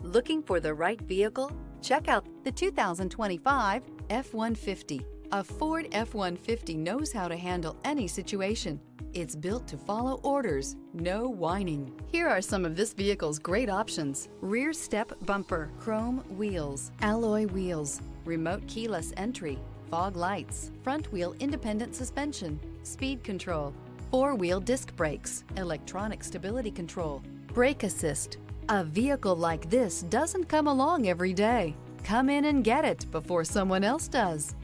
Looking for the right vehicle? Check out the 2025 F-150. A Ford F-150 knows how to handle any situation. It's built to follow orders, no whining. Here are some of this vehicle's great options: rear step bumper, chrome wheels, alloy wheels, remote keyless entry, fog lights, front wheel independent suspension, speed control, four-wheel disc brakes, electronic stability control, brake assist. A vehicle like this doesn't come along every day. Come in and get it before someone else does.